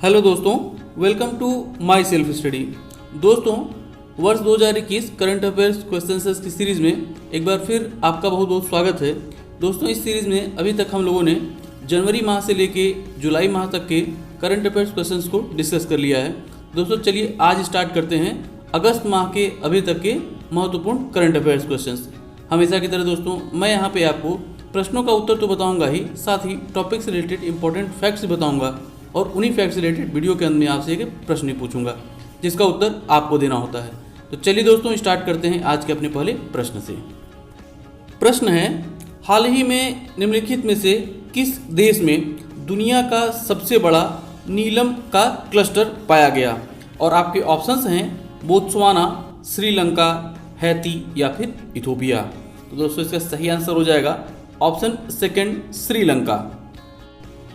Hello दोस्तों, welcome to my self study. दोस्तों, वर्ष 2021 करंट अफेयर्स क्वेश्चंस की सीरीज़ में एक बार फिर आपका बहुत बहुत स्वागत है। दोस्तों, इस सीरीज़ में अभी तक हम लोगों ने जनवरी माह से लेके जुलाई माह तक के करंट अफेयर्स क्वेश्चंस को डिस्कस कर लिया है। दोस्तों, चलिए आज स्टार्ट करते हैं अगस्त माह के अभी तक के महत्वपूर्ण करंट अफेयर्स क्वेश्चंस। हमेशा की तरह दोस्तों, मैं यहाँ पे आपको प्रश्नों का उत्तर तो बताऊँगा ही, साथ ही टॉपिक से रिलेटेड इंपॉर्टेंट फैक्ट्स बताऊँगा और उन्हीं फैक्ट से रिलेटेड वीडियो के अंत में आपसे एक प्रश्न ही पूछूंगा जिसका उत्तर आपको देना होता है। तो चलिए दोस्तों, स्टार्ट करते हैं आज के अपने पहले प्रश्न से। प्रश्न है, हाल ही में निम्नलिखित में से किस देश में दुनिया का सबसे बड़ा नीलम का क्लस्टर पाया गया? और आपके ऑप्शंस हैं बोत्सवाना, श्रीलंका, हैती या फिर इथोपिया। तो दोस्तों, इसका सही आंसर हो जाएगा ऑप्शन सेकंड, श्रीलंका।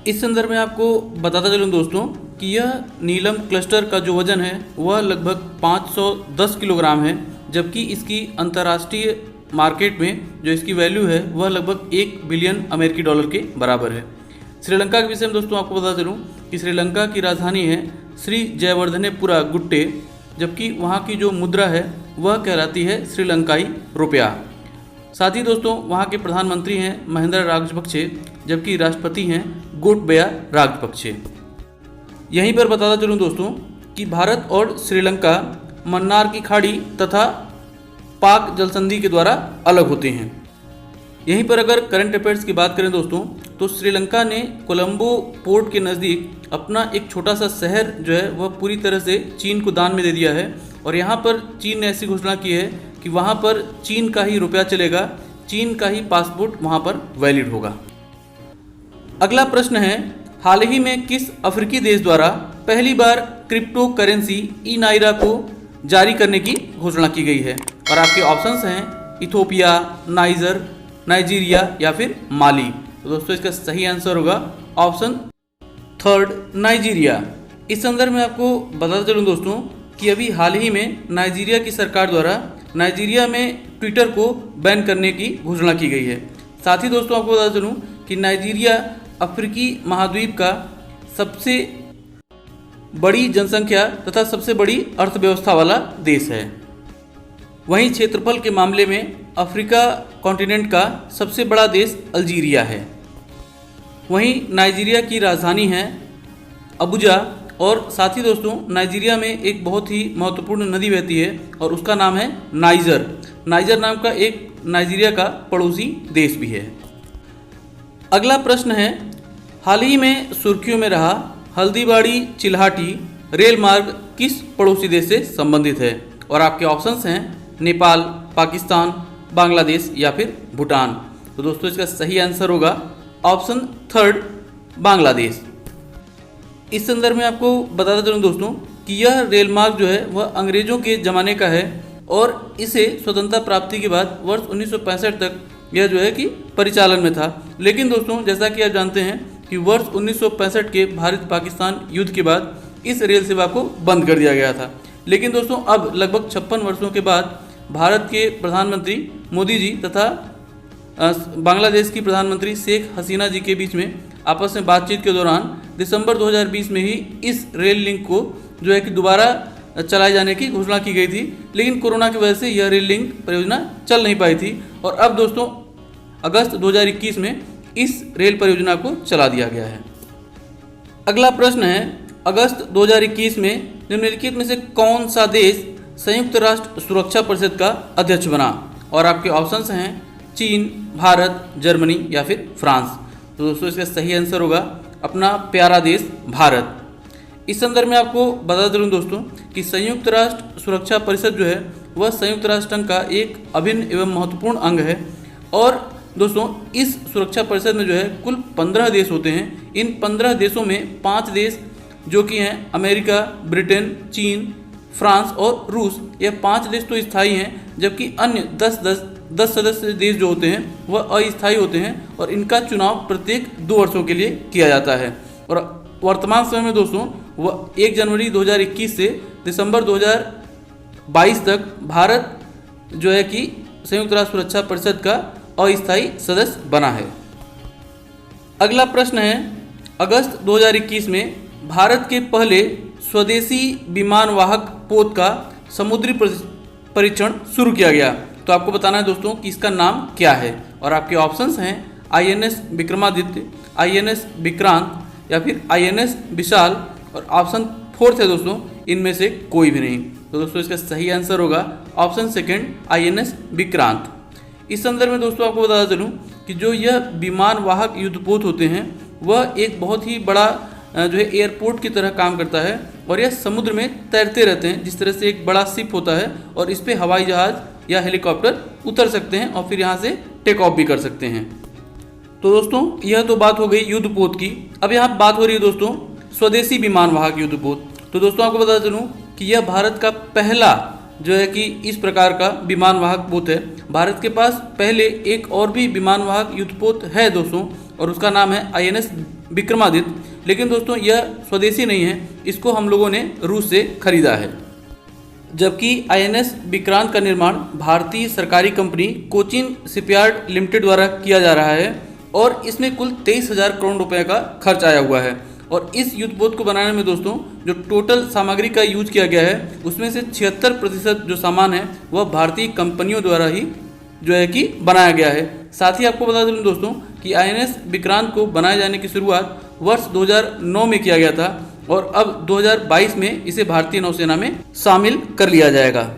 इस संदर्भ में आपको बताता चलूँ दोस्तों कि यह नीलम क्लस्टर का जो वजन है वह लगभग 510 किलोग्राम है, जबकि इसकी अंतर्राष्ट्रीय मार्केट में जो इसकी वैल्यू है वह लगभग 1 बिलियन अमेरिकी डॉलर के बराबर है। श्रीलंका के विषय में दोस्तों आपको बता चलूँ कि श्रीलंका की राजधानी है श्री जयवर्धनेपुरा गुट्टे, जबकि वहाँ की जो मुद्रा है वह कहलाती है श्रीलंकाई रुपया। साथ ही दोस्तों, वहाँ के प्रधानमंत्री हैं महिंदा राजपक्षे, जबकि राष्ट्रपति हैं गोटबया राजपक्षे। यहीं पर बताता चलूँ दोस्तों कि भारत और श्रीलंका मन्नार की खाड़ी तथा पाक जल संधि के द्वारा अलग होते हैं। यहीं पर अगर करंट अफेयर्स की बात करें दोस्तों, तो श्रीलंका ने कोलंबो पोर्ट के नज़दीक अपना एक छोटा सा शहर जो है वह पूरी तरह से चीन को दान में दे दिया है। और यहाँ पर चीन ने ऐसी घोषणा की है कि वहाँ पर चीन का ही रुपया चलेगा, चीन का ही पासपोर्ट वहाँ पर वैलिड होगा। अगला प्रश्न है, हाल ही में किस अफ्रीकी देश द्वारा पहली बार क्रिप्टो करेंसी ई नायरा को जारी करने की घोषणा की गई है? और आपके ऑप्शंस हैं इथोपिया, नाइजर, नाइजीरिया या फिर माली। तो दोस्तों, इसका सही आंसर होगा ऑप्शन थर्ड, नाइजीरिया। इस संदर्भ में आपको बताता चलूँ दोस्तों कि अभी हाल ही में नाइजीरिया की सरकार द्वारा नाइजीरिया में ट्विटर को बैन करने की घोषणा की गई है। साथ ही दोस्तों, आपको बता चलूँ कि नाइजीरिया अफ्रीकी महाद्वीप का सबसे बड़ी जनसंख्या तथा सबसे बड़ी अर्थव्यवस्था वाला देश है। वहीं क्षेत्रफल के मामले में अफ्रीका कॉन्टिनेंट का सबसे बड़ा देश अल्जीरिया है। वहीं नाइजीरिया की राजधानी है अबुजा। और साथ ही दोस्तों, नाइजीरिया में एक बहुत ही महत्वपूर्ण नदी बहती है और उसका नाम है नाइजर। नाइजर नाम का एक नाइजीरिया का पड़ोसी देश भी है। अगला प्रश्न है, हाल ही में सुर्खियों में रहा हल्दीबाड़ी चिल्हाटी रेल मार्ग किस पड़ोसी देश से संबंधित है? और आपके ऑप्शंस हैं नेपाल, पाकिस्तान, बांग्लादेश या फिर भूटान। तो दोस्तों, इसका सही आंसर होगा ऑप्शन थर्ड, बांग्लादेश। इस संदर्भ में आपको बताता चलूँ दोस्तों कि यह रेल मार्ग जो है वह अंग्रेजों के ज़माने का है और इसे स्वतंत्रता प्राप्ति के बाद वर्ष 1965 तक यह जो है कि परिचालन में था। लेकिन दोस्तों, जैसा कि आप जानते हैं कि वर्ष 1965 के भारत पाकिस्तान युद्ध के बाद इस रेल सेवा को बंद कर दिया गया था। लेकिन दोस्तों, अब लगभग 56 वर्षों के बाद भारत के प्रधानमंत्री मोदी जी तथा बांग्लादेश की प्रधानमंत्री शेख हसीना जी के बीच में आपस में बातचीत के दौरान दिसंबर 2020 में ही इस रेल लिंक को जो है कि दोबारा चलाए जाने की घोषणा की गई थी। लेकिन कोरोना की वजह से यह रेल लिंक परियोजना चल नहीं पाई थी और अब दोस्तों अगस्त 2021 में इस रेल परियोजना को चला दिया गया है। अगला प्रश्न है, अगस्त 2021 में निम्नलिखित में से कौन सा देश संयुक्त राष्ट्र सुरक्षा परिषद का अध्यक्ष बना? और आपके ऑप्शंस हैं चीन, भारत, जर्मनी या फिर फ्रांस। तो दोस्तों, इसका सही आंसर होगा अपना प्यारा देश भारत। इस संदर्भ में आपको बता दूँ दोस्तों कि संयुक्त राष्ट्र सुरक्षा परिषद जो है वह संयुक्त राष्ट्र संघ का एक अभिन्न एवं महत्वपूर्ण अंग है। और दोस्तों, इस सुरक्षा परिषद में जो है कुल 15 देश होते हैं। इन 15 देशों में 5 देश जो कि हैं अमेरिका, ब्रिटेन, चीन, फ्रांस और रूस, यह 5 देश तो स्थायी हैं, जबकि अन्य 10 सदस्य देश जो होते हैं वह अस्थायी होते हैं और इनका चुनाव प्रत्येक 2 वर्षों के लिए किया जाता है। और वर्तमान समय में दोस्तों वह 1 जनवरी 2021 से दिसंबर 2022 तक भारत जो है कि संयुक्त राष्ट्र सुरक्षा परिषद का अस्थायी सदस्य बना है। अगला प्रश्न है, अगस्त 2021 में भारत के पहले स्वदेशी विमान वाहक पोत का समुद्री परीक्षण शुरू किया गया? तो आपको बताना है दोस्तों कि इसका नाम क्या है। और आपके ऑप्शंस हैं INS विक्रमादित्य, INS विक्रांत या फिर INS विशाल। और ऑप्शन 4 है दोस्तों इनमें से कोई भी नहीं। तो दोस्तों इसका सही आंसर होगा ऑप्शन सेकंड INS विक्रांत। इस संदर्भ में दोस्तों आपको बताता चलूँ कि जो यह विमान वाहक युद्धपोत होते हैं वह एक बहुत ही बड़ा जो है एयरपोर्ट की तरह काम करता है और यह समुद्र में तैरते रहते हैं, जिस तरह से एक बड़ा शिप होता है और इस पर हवाई जहाज या हेलीकॉप्टर उतर सकते हैं और फिर यहाँ से टेक ऑफ भी कर सकते हैं। तो दोस्तों यह तो बात हो गई युद्धपोत की। अब यहाँ बात हो रही है दोस्तों स्वदेशी विमान वाहक युद्धपोत। तो दोस्तों आपको बता चलूँ कि यह भारत का पहला जो है कि इस प्रकार का विमान वाहक पोत है। भारत के पास पहले एक और भी विमान वाहक युद्धपोत है दोस्तों और उसका नाम है INS विक्रमादित्य, लेकिन दोस्तों यह स्वदेशी नहीं है, इसको हम लोगों ने रूस से खरीदा है। जबकि INS विक्रांत का निर्माण भारतीय सरकारी कंपनी कोचिन शिपयार्ड लिमिटेड द्वारा किया जा रहा है और इसमें कुल 23,000 करोड़ रुपए का खर्च आया हुआ है। और इस युद्धपोत को बनाने में दोस्तों जो टोटल सामग्री का यूज किया गया है उसमें से 76% जो सामान है वह भारतीय कंपनियों द्वारा ही जो है कि बनाया गया है। साथ ही आपको बता दूं दोस्तों कि INS विक्रांत को बनाए जाने की शुरुआत वर्ष 2009 में किया गया था और अब 2022 में इसे भारतीय नौसेना में शामिल कर लिया जाएगा।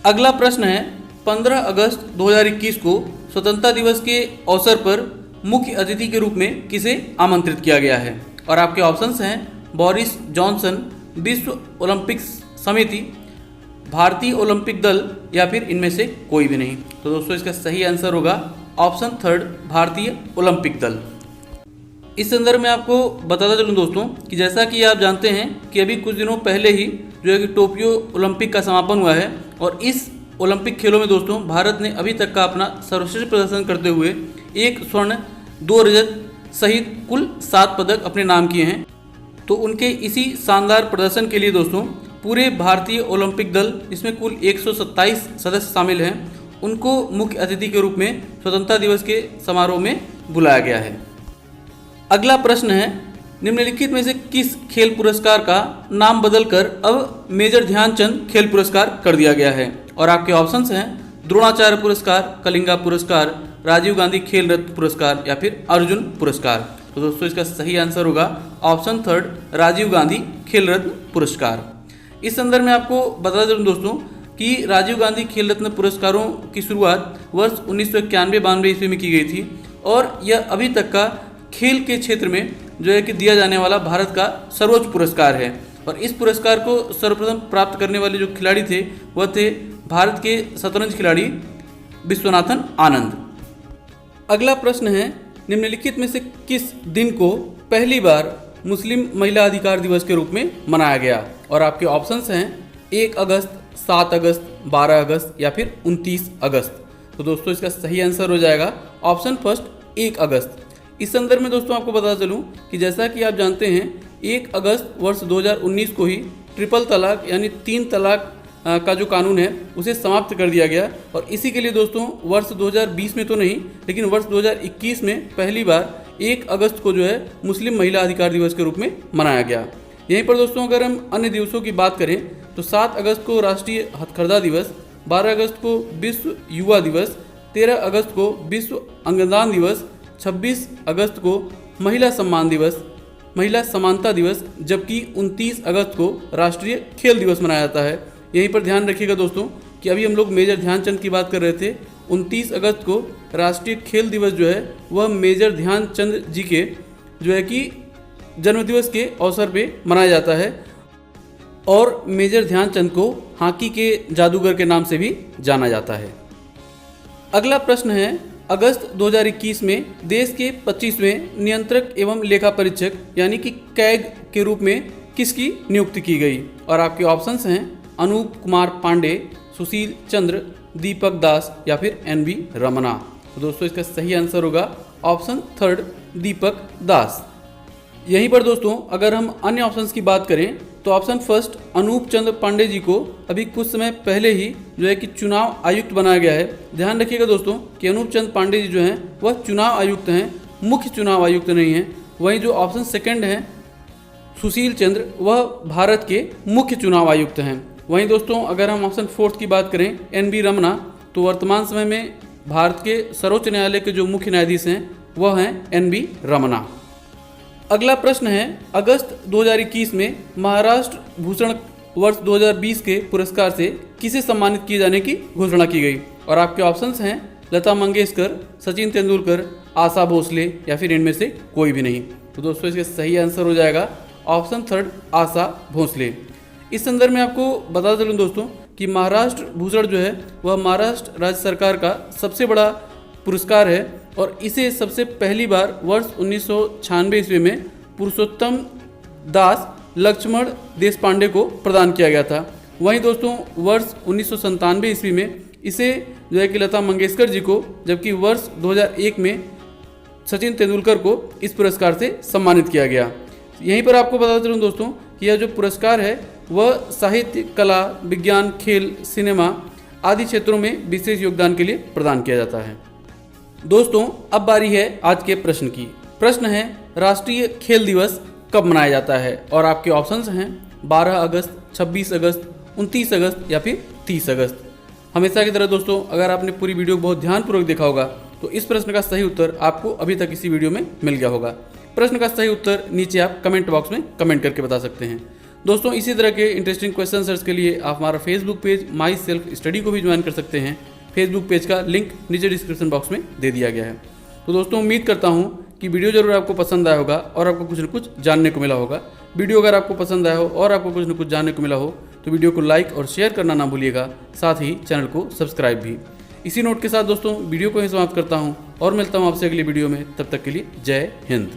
अगला प्रश्न है 15 अगस्त 2021 को स्वतंत्रता दिवस के अवसर पर मुख्य अतिथि के रूप में किसे आमंत्रित किया गया है? और आपके ऑप्शंस हैं बोरिस जॉनसन, विश्व ओलंपिक समिति, भारतीय ओलंपिक दल या फिर इनमें से कोई भी नहीं। तो दोस्तों इसका सही आंसर होगा ऑप्शन 3 भारतीय ओलंपिक दल। इस संदर्भ में आपको बताता चलूँ दोस्तों कि जैसा कि आप जानते हैं कि अभी कुछ दिनों पहले ही जो है कि टोक्यो ओलंपिक का समापन हुआ है और इस ओलंपिक खेलों में दोस्तों भारत ने अभी तक का अपना सर्वश्रेष्ठ प्रदर्शन करते हुए 1 स्वर्ण 2 रजत सहित कुल 7 पदक अपने नाम किए हैं। तो उनके इसी शानदार प्रदर्शन के लिए दोस्तों पूरे भारतीय ओलंपिक दल, इसमें कुल 127 सदस्य शामिल हैं, उनको मुख्य अतिथि के रूप में स्वतंत्रता दिवस के समारोह में बुलाया गया है। अगला प्रश्न है निम्नलिखित में से किस खेल पुरस्कार का नाम बदलकर अब मेजर ध्यानचंद खेल पुरस्कार कर दिया गया है? और आपके ऑप्शंस हैं द्रोणाचार्य पुरस्कार, कलिंगा पुरस्कार, राजीव गांधी खेल रत्न पुरस्कार या फिर अर्जुन पुरस्कार। तो दोस्तों इसका सही आंसर होगा ऑप्शन 3 राजीव गांधी खेल रत्न पुरस्कार। इस संदर्भ में आपको बता दूं दोस्तों कि राजीव गांधी खेल रत्न पुरस्कारों की शुरुआत वर्ष 1991-92 ईस्वी में की गई थी और यह अभी तक का खेल के क्षेत्र में जो है कि दिया जाने वाला भारत का सर्वोच्च पुरस्कार है। और इस पुरस्कार को सर्वप्रथम प्राप्त करने वाले जो खिलाड़ी थे वह थे भारत के शतरंज खिलाड़ी विश्वनाथन आनंद। अगला प्रश्न है निम्नलिखित में से किस दिन को पहली बार मुस्लिम महिला अधिकार दिवस के रूप में मनाया गया? और आपके ऑप्शंस हैं 1 अगस्त, 7 अगस्त, 12 अगस्त या फिर 29 अगस्त। तो दोस्तों इसका सही आंसर हो जाएगा ऑप्शन फर्स्ट 1 अगस्त। इस संदर्भ में दोस्तों आपको बता चलूँ कि जैसा कि आप जानते हैं 1 अगस्त वर्ष 2019 को ही ट्रिपल तलाक यानी 3 तलाक का जो कानून है उसे समाप्त कर दिया गया और इसी के लिए दोस्तों वर्ष 2020 में तो नहीं लेकिन वर्ष 2021 में पहली बार 1 अगस्त को जो है मुस्लिम महिला अधिकार दिवस के रूप में मनाया गया। यहीं पर दोस्तों अगर हम अन्य दिवसों की बात करें तो 7 अगस्त को राष्ट्रीय हथकरघा दिवस, 12 अगस्त को विश्व युवा दिवस, 13 अगस्त को विश्व अंगदान दिवस, 26 अगस्त को महिला सम्मान दिवस, महिला समानता दिवस, जबकि 29 अगस्त को राष्ट्रीय खेल दिवस मनाया जाता है। यहीं पर ध्यान रखिएगा दोस्तों कि अभी हम लोग मेजर ध्यानचंद की बात कर रहे थे। 29 अगस्त को राष्ट्रीय खेल दिवस जो है वह मेजर ध्यानचंद जी के जो है कि जन्मदिवस के अवसर पे मनाया जाता है और मेजर ध्यानचंद को हॉकी के जादूगर के नाम से भी जाना जाता है। अगला प्रश्न है अगस्त 2021 में देश के 25वें नियंत्रक एवं लेखा परीक्षक यानी कि कैग के रूप में किसकी नियुक्ति की गई? और आपके ऑप्शंस हैं अनूप कुमार पांडे, सुशील चंद्र, दीपक दास या फिर NV रमना। तो दोस्तों इसका सही आंसर होगा ऑप्शन 3 दीपक दास। यहीं पर दोस्तों अगर हम अन्य ऑप्शंस की बात करें तो ऑप्शन फर्स्ट अनूप चंद्र पांडे जी को अभी कुछ समय पहले ही जो है कि चुनाव आयुक्त बनाया गया है। ध्यान रखिएगा दोस्तों कि अनूप चंद्र पांडे जी जो हैं वह चुनाव आयुक्त हैं, मुख्य चुनाव आयुक्त नहीं हैं। वहीं जो ऑप्शन सेकंड है सुशील चंद्र वह भारत के मुख्य चुनाव आयुक्त हैं। वहीं दोस्तों अगर हम ऑप्शन 4 की बात करें NB रमना, तो वर्तमान समय में भारत के सर्वोच्च न्यायालय के जो मुख्य न्यायाधीश हैं वह हैं NB रमना। अगला प्रश्न है, अगस्त 2021 में महाराष्ट्र भूषण वर्ष 2020 के पुरस्कार से किसे सम्मानित किए जाने की घोषणा की गई? और आपके ऑप्शंस हैं लता मंगेशकर, सचिन तेंदुलकर, आशा भोसले या फिर इनमें से कोई भी नहीं। तो दोस्तों इसका सही आंसर हो जाएगा ऑप्शन 3 आशा भोसले। इस संदर्भ में आपको बता चलूं दोस्तों कि महाराष्ट्र भूषण जो है वह महाराष्ट्र राज्य सरकार का सबसे बड़ा पुरस्कार है और इसे सबसे पहली बार वर्ष 1996 ईस्वी में पुरुषोत्तम दास लक्ष्मण देशपांडे को प्रदान किया गया था। वहीं दोस्तों वर्ष 1997 ईस्वी में इसे जो है कि लता मंगेशकर जी को, जबकि वर्ष 2001 में सचिन तेंदुलकर को इस पुरस्कार से सम्मानित किया गया। यहीं पर आपको बता चलूं दोस्तों कि यह जो पुरस्कार है वह साहित्य, कला, विज्ञान, खेल, सिनेमा आदि क्षेत्रों में विशेष योगदान के लिए प्रदान किया जाता है। दोस्तों अब बारी है आज के प्रश्न की। प्रश्न है, राष्ट्रीय खेल दिवस कब मनाया जाता है? और आपके ऑप्शंस हैं 12 अगस्त, 26 अगस्त, 29 अगस्त या फिर 30 अगस्त। हमेशा की तरह दोस्तों अगर आपने पूरी वीडियो बहुत ध्यानपूर्वक देखा होगा तो इस प्रश्न का सही उत्तर आपको अभी तक इसी वीडियो में मिल गया होगा। प्रश्न का सही उत्तर नीचे आप कमेंट बॉक्स में कमेंट करके बता सकते हैं। दोस्तों इसी तरह के इंटरेस्टिंग क्वेश्चन आंसर्स के लिए आप हमारा Facebook page my self study को भी ज्वाइन कर सकते हैं। फेसबुक पेज का लिंक नीचे डिस्क्रिप्शन बॉक्स में दे दिया गया है। तो दोस्तों उम्मीद करता हूँ कि वीडियो जरूर आपको पसंद आया होगा और आपको कुछ न कुछ जानने को मिला होगा। वीडियो अगर आपको पसंद आया हो और आपको कुछ न कुछ जानने को मिला हो तो वीडियो को लाइक और शेयर करना ना भूलिएगा, साथ ही चैनल को सब्सक्राइब भी। इसी नोट के साथ दोस्तों वीडियो को ही समाप्त करता हूँ और मिलता हूँ आपसे अगली वीडियो में। तब तक के लिए जय हिंद।